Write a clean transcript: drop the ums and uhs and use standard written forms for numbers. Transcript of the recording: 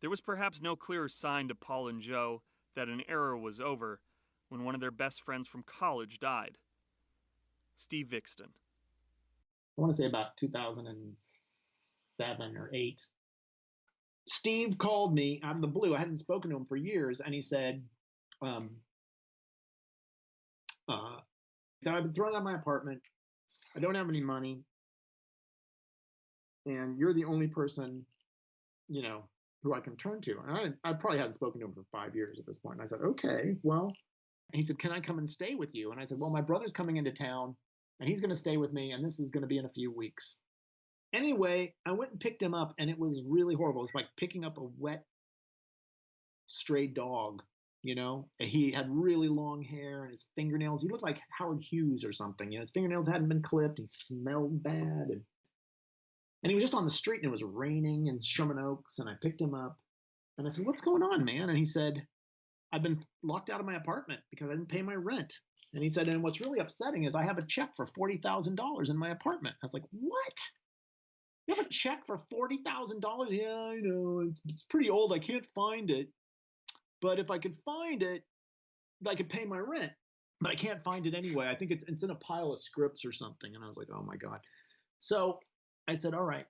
There was perhaps no clearer sign to Paul and Joe that an era was over when one of their best friends from college died. Steve Vikston. I want to say about 2007 or 8. Steve called me out of the blue. I hadn't spoken to him for years, and he said, um, "I've been thrown out of my apartment. I don't have any money, and you're the only person, you know, who I can turn to." And I probably hadn't spoken to him for 5 years at this point. And I said, "Okay, well." And he said, "Can I come and stay with you?" And I said, "Well, my brother's coming into town, and he's going to stay with me, and this is going to be in a few weeks." Anyway, I went and picked him up, and it was really horrible. It was like picking up a wet, stray dog. He had really long hair, and his fingernails, he looked like Howard Hughes or something. His fingernails hadn't been clipped. He smelled bad. And he was just on the street, and it was raining in Sherman Oaks. And I picked him up, and I said, "What's going on, man?" And he said, "I've been locked out of my apartment because I didn't pay my rent." And he said, "And what's really upsetting is I have a check for $40,000 in my apartment." I was like, "What? You have a check for $40,000?" "Yeah, I know. It's pretty old. I can't find it. But if I could find it, I could pay my rent. But I can't find it anyway. I think it's in a pile of scripts or something." And I was like, "Oh my God." So I said, "All right,